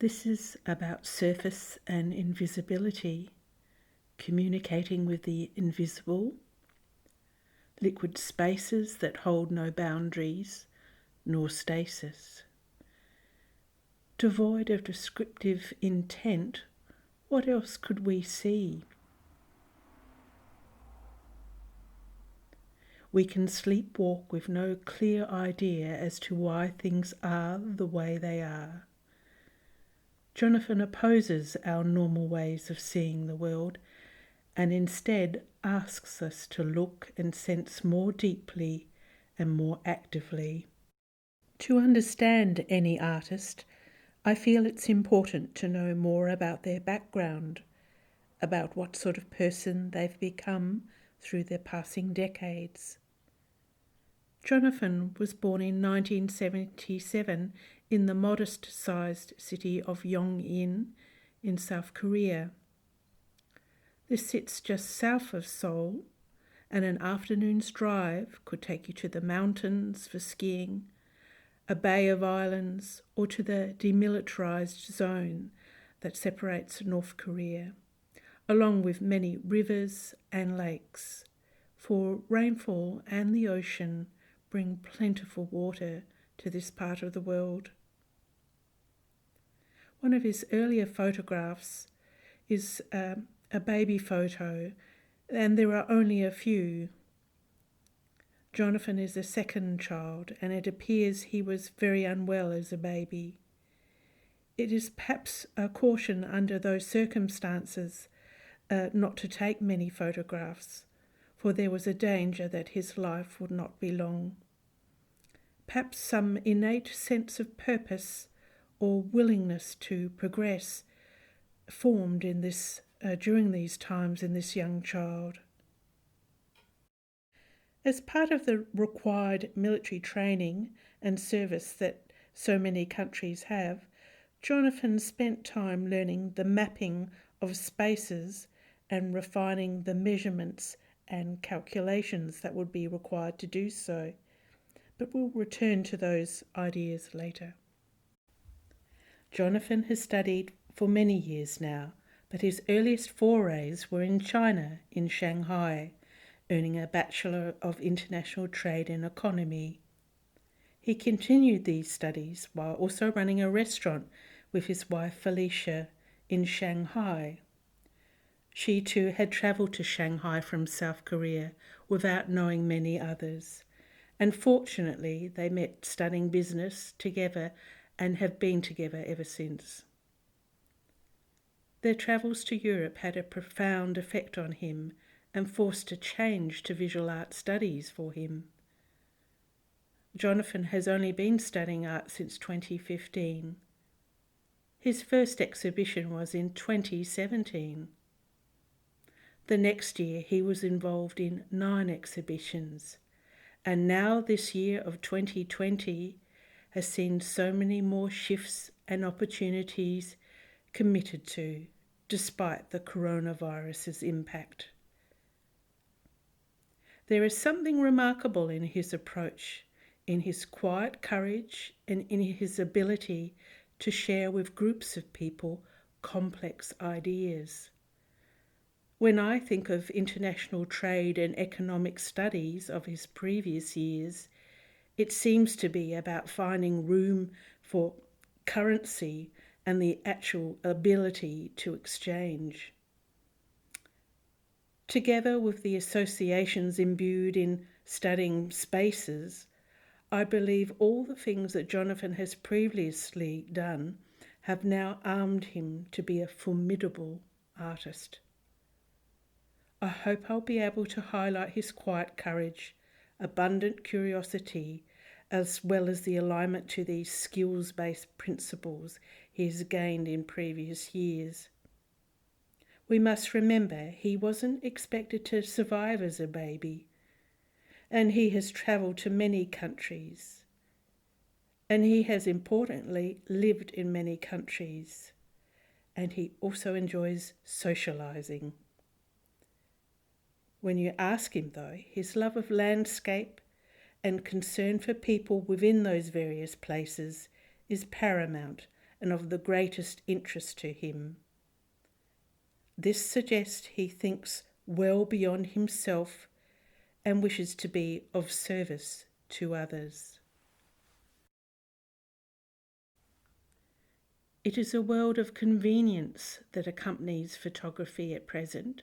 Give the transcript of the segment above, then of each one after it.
This is about surface and invisibility, communicating with the invisible, liquid spaces that hold no boundaries nor stasis. Devoid of descriptive intent, what else could we see? We can sleepwalk with no clear idea as to why things are the way they are. Jonathon opposes our normal ways of seeing the world and instead asks us to look and sense more deeply and more actively. To understand any artist, I feel it's important to know more about their background, about what sort of person they've become through their passing decades. Jonathon was born in 1977 in the modest-sized city of Yongin in South Korea. This sits just south of Seoul, and an afternoon's drive could take you to the mountains for skiing, a bay of islands, or to the demilitarized zone that separates North Korea, along with many rivers and lakes, for rainfall and the ocean bring plentiful water to this part of the world. One of his earlier photographs is a baby photo, and there are only a few. Jonathon is the second child, and it appears he was very unwell as a baby. It is perhaps a caution under those circumstances not to take many photographs, for there was a danger that his life would not be long. Perhaps some innate sense of purpose or willingness to progress formed in this during these times in this young child. As part of the required military training and service that so many countries have, Jonathon spent time learning the mapping of spaces and refining the measurements and calculations that would be required to do so. But we'll return to those ideas later. Jonathon has studied for many years now, but his earliest forays were in China, in Shanghai, earning a Bachelor of International Trade and Economy. He continued these studies while also running a restaurant with his wife Felicia in Shanghai. She too had travelled to Shanghai from South Korea without knowing many others, and fortunately they met studying business together and have been together ever since. Their travels to Europe had a profound effect on him and forced a change to visual art studies for him. Jonathon has only been studying art since 2015. His first exhibition was in 2017. The next year he was involved in 9 exhibitions, and now this year of 2020 has seen so many more shifts and opportunities committed to, despite the coronavirus's impact. There is something remarkable in his approach, in his quiet courage and in his ability to share with groups of people complex ideas. When I think of international trade and economic studies of his previous years, it seems to be about finding room for currency and the actual ability to exchange. Together with the associations imbued in studying spaces, I believe all the things that Jonathon has previously done have now armed him to be a formidable artist. I hope I'll be able to highlight his quiet courage, abundant curiosity, as well as the alignment to these skills-based principles he has gained in previous years. We must remember he wasn't expected to survive as a baby, and he has travelled to many countries, and he has importantly lived in many countries, and he also enjoys socialising. When you ask him, though, his love of landscape and concern for people within those various places is paramount, and of the greatest interest to him. This suggests he thinks well beyond himself and wishes to be of service to others. It is a world of convenience that accompanies photography at present,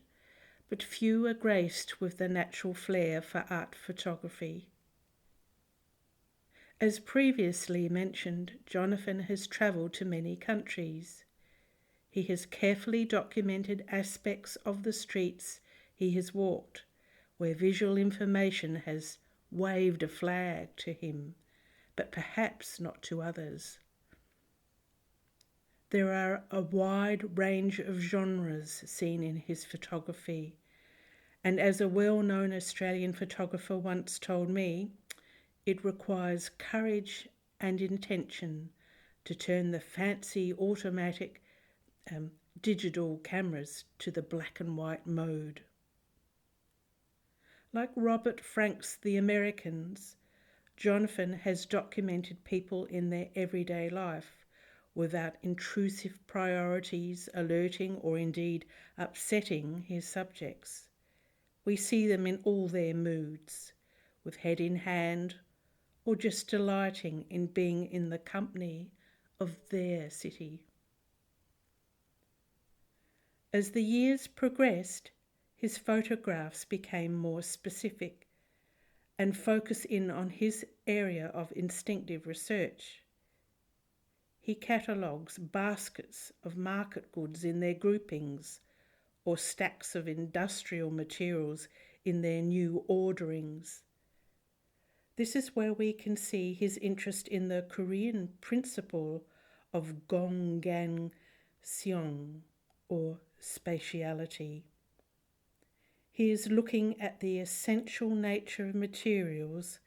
but few are graced with the natural flair for art photography. As previously mentioned, Jonathon has travelled to many countries. He has carefully documented aspects of the streets he has walked, where visual information has waved a flag to him, but perhaps not to others. There are a wide range of genres seen in his photography, and as a well-known Australian photographer once told me, it requires courage and intention to turn the fancy automatic digital cameras to the black and white mode. Like Robert Frank's The Americans, Jonathon has documented people in their everyday life without intrusive priorities alerting or indeed upsetting his subjects. We see them in all their moods, with head in hand, or just delighting in being in the company of their city. As the years progressed, his photographs became more specific and focus in on his area of instinctive research. He catalogues baskets of market goods in their groupings, or stacks of industrial materials in their new orderings. This is where we can see his interest in the Korean principle of gonggang seong, or spatiality. He is looking at the essential nature of materials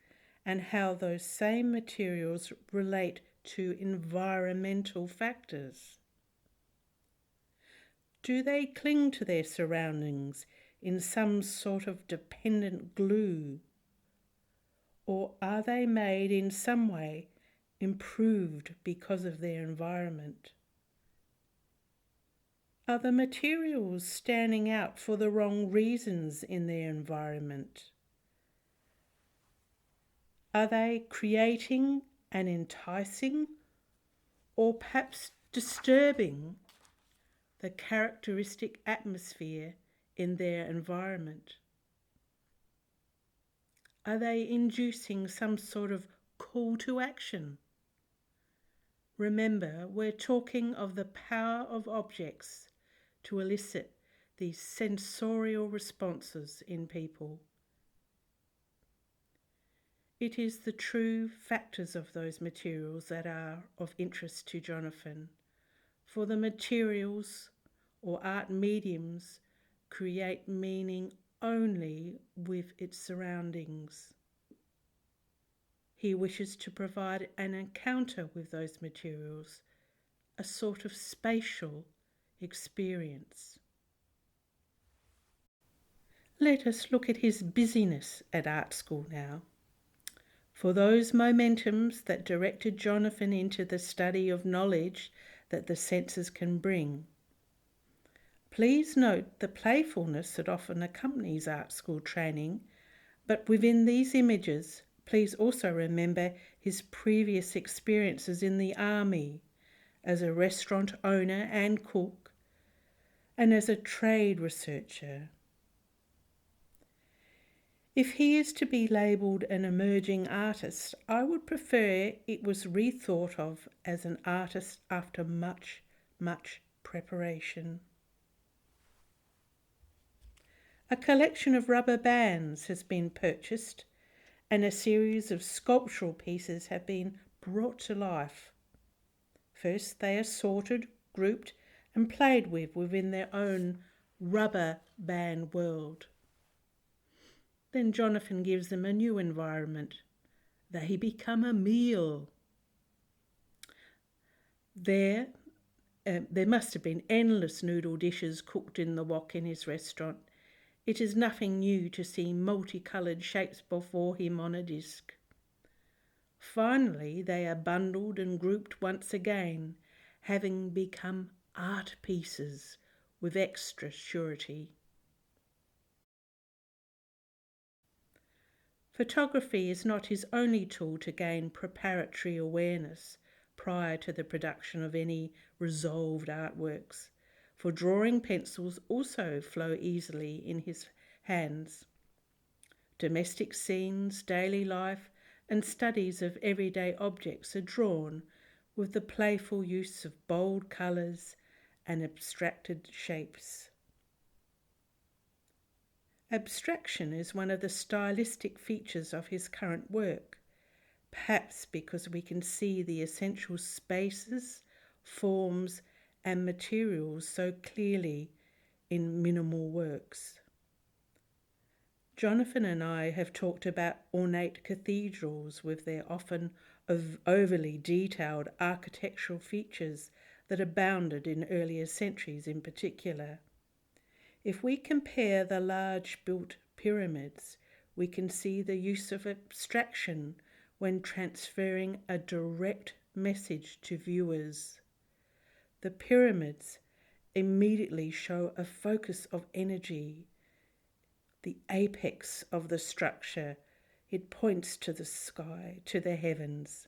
and how those same materials relate to environmental factors. Do they cling to their surroundings in some sort of dependent glue? Or are they made in some way improved because of their environment? Are the materials standing out for the wrong reasons in their environment? Are they creating and enticing, or perhaps disturbing, the characteristic atmosphere in their environment? Are they inducing some sort of call to action? Remember, we're talking of the power of objects to elicit these sensorial responses in people. It is the true factors of those materials that are of interest to Jonathon, for the materials or art mediums create meaning only with its surroundings. He wishes to provide an encounter with those materials, a sort of spatial experience. Let us look at his busyness at art school now. For those momentums that directed Jonathon into the study of knowledge that the senses can bring. Please note the playfulness that often accompanies art school training, but within these images, please also remember his previous experiences in the army, as a restaurant owner and cook, and as a trade researcher. If he is to be labelled an emerging artist, I would prefer it was rethought of as an artist after much, much preparation. A collection of rubber bands has been purchased and a series of sculptural pieces have been brought to life. First, they are sorted, grouped and played with within their own rubber band world. Then Jonathon gives them a new environment. They become a meal. There must have been endless noodle dishes cooked in the wok in his restaurant. It is nothing new to see multicoloured shapes before him on a disc. Finally, they are bundled and grouped once again, having become art pieces with extra surety. Photography is not his only tool to gain preparatory awareness prior to the production of any resolved artworks, for drawing pencils also flow easily in his hands. Domestic scenes, daily life, and studies of everyday objects are drawn with the playful use of bold colours and abstracted shapes. Abstraction is one of the stylistic features of his current work, perhaps because we can see the essential spaces, forms, and materials so clearly in minimal works. Jonathon and I have talked about ornate cathedrals with their often overly detailed architectural features that abounded in earlier centuries in particular. If we compare the large built pyramids, we can see the use of abstraction when transferring a direct message to viewers. The pyramids immediately show a focus of energy, the apex of the structure. It points to the sky, to the heavens.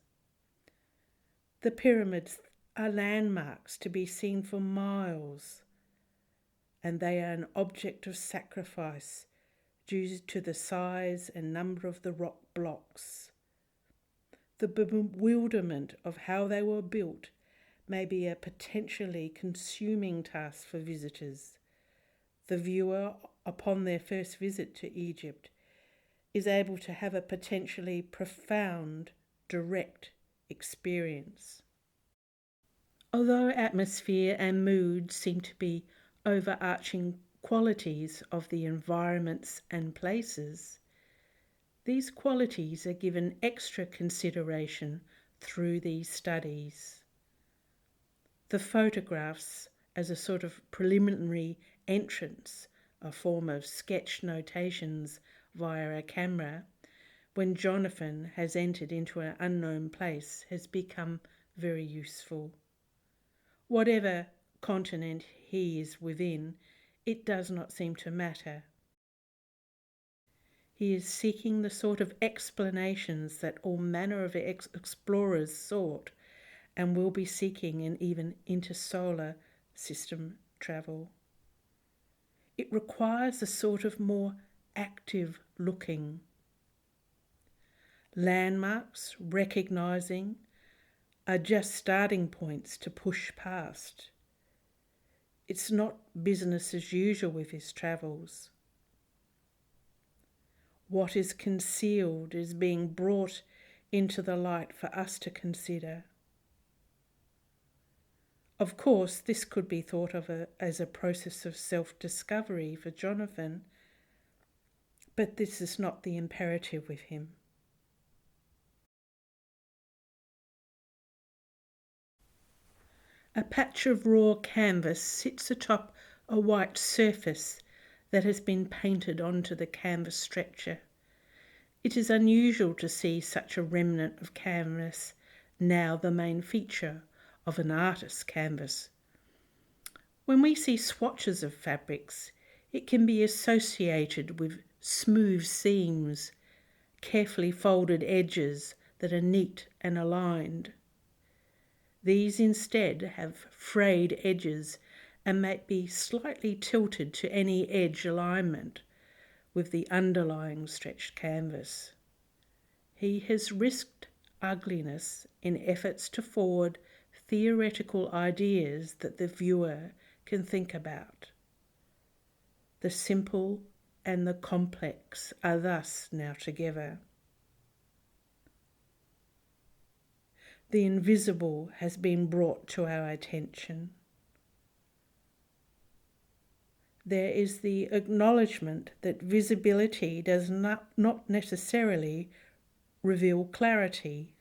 The pyramids are landmarks to be seen for miles, and they are an object of sacrifice due to the size and number of the rock blocks. The bewilderment of how they were built may be a potentially consuming task for visitors. The viewer, upon their first visit to Egypt, is able to have a potentially profound, direct experience. Although atmosphere and mood seem to be overarching qualities of the environments and places, these qualities are given extra consideration through these studies. The photographs, as a sort of preliminary entrance, a form of sketch notations via a camera, when Jonathon has entered into an unknown place, has become very useful. Whatever continent he is within, it does not seem to matter. He is seeking the sort of explanations that all manner of explorers sought and will be seeking in even intersolar system travel. It requires a sort of more active looking. Landmarks, recognising, are just starting points to push past. It's not business as usual with his travels. What is concealed is being brought into the light for us to consider. Of course, this could be thought of as a process of self-discovery for Jonathon, but this is not the imperative with him. A patch of raw canvas sits atop a white surface that has been painted onto the canvas stretcher. It is unusual to see such a remnant of canvas, now the main feature of an artist's canvas. When we see swatches of fabrics, it can be associated with smooth seams, carefully folded edges that are neat and aligned. These instead have frayed edges and may be slightly tilted to any edge alignment with the underlying stretched canvas. He has risked ugliness in efforts to forward theoretical ideas that the viewer can think about. The simple and the complex are thus now together. The invisible has been brought to our attention. There is the acknowledgement that visibility does not necessarily reveal clarity.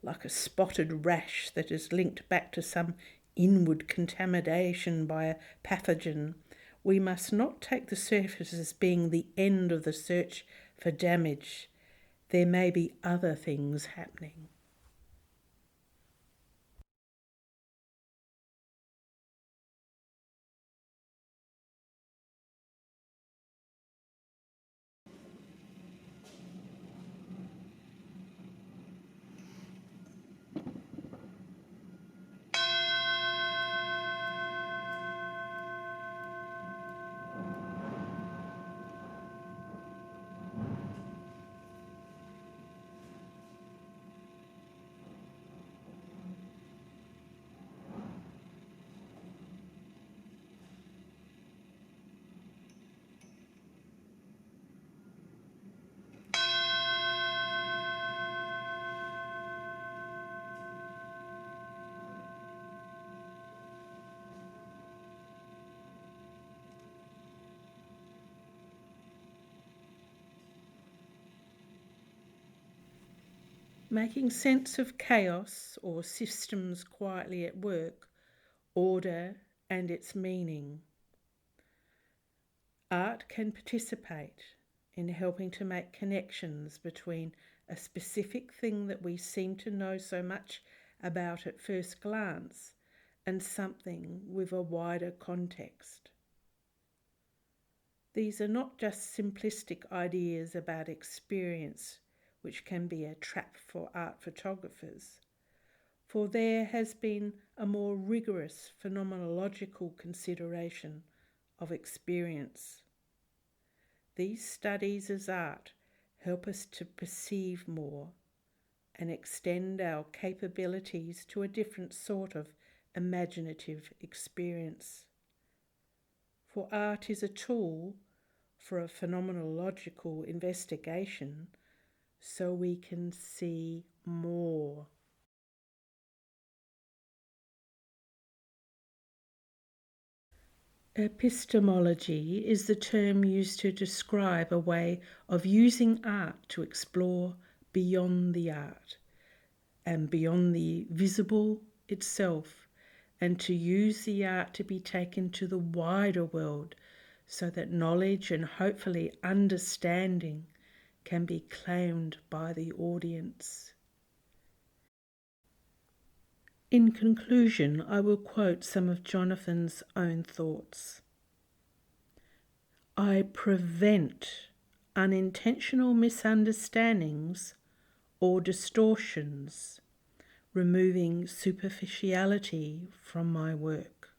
Like a spotted rash that is linked back to some inward contamination by a pathogen, we must not take the surface as being the end of the search for damage. There may be other things happening. Making sense of chaos or systems quietly at work, order and its meaning. Art can participate in helping to make connections between a specific thing that we seem to know so much about at first glance and something with a wider context. These are not just simplistic ideas about experience, which can be a trap for art photographers, for there has been a more rigorous phenomenological consideration of experience. These studies as art help us to perceive more and extend our capabilities to a different sort of imaginative experience. For art is a tool for a phenomenological investigation so we can see more. Epistemology is the term used to describe a way of using art to explore beyond the art and beyond the visible itself, and to use the art to be taken to the wider world so that knowledge and hopefully understanding can be claimed by the audience. In conclusion, I will quote some of Jonathon's own thoughts. I prevent unintentional misunderstandings or distortions, removing superficiality from my work.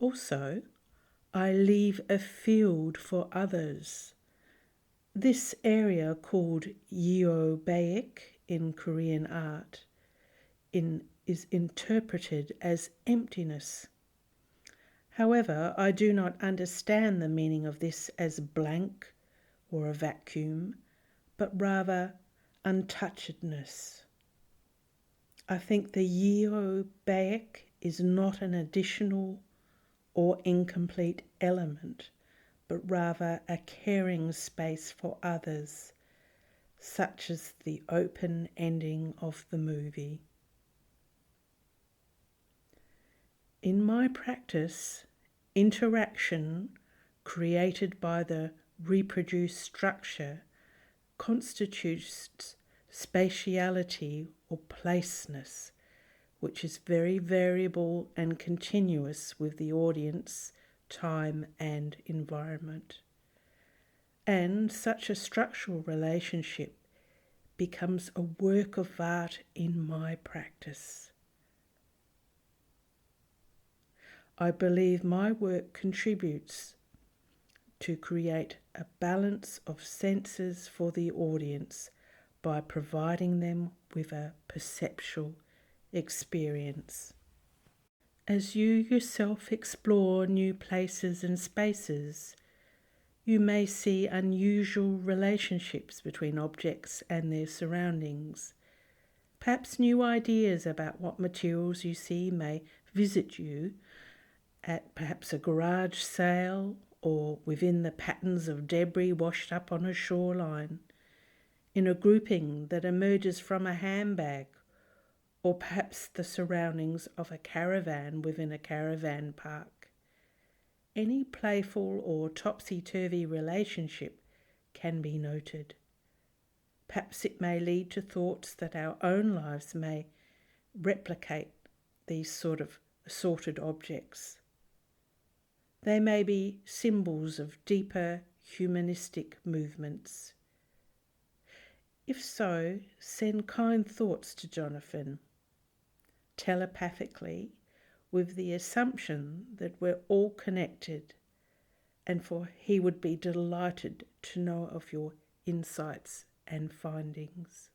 Also, I leave a field for others. This area, called yeobaek in Korean art, is interpreted as emptiness. However, I do not understand the meaning of this as blank or a vacuum, but rather untouchedness. I think the yeobaek is not an additional or incomplete element, but rather a caring space for others, such as the open ending of the movie. In my practice, interaction created by the reproduced structure constitutes spatiality or placeness, which is very variable and continuous with the audience, time and environment. And such a structural relationship becomes a work of art in my practice. I believe my work contributes to create a balance of senses for the audience by providing them with a perceptual experience. As you yourself explore new places and spaces, you may see unusual relationships between objects and their surroundings. Perhaps new ideas about what materials you see may visit you at perhaps a garage sale or within the patterns of debris washed up on a shoreline, in a grouping that emerges from a handbag, or perhaps the surroundings of a caravan within a caravan park. Any playful or topsy-turvy relationship can be noted. Perhaps it may lead to thoughts that our own lives may replicate these sort of assorted objects. They may be symbols of deeper humanistic movements. If so, send kind thoughts to Jonathon, telepathically, with the assumption that we're all connected, and for he would be delighted to know of your insights and findings.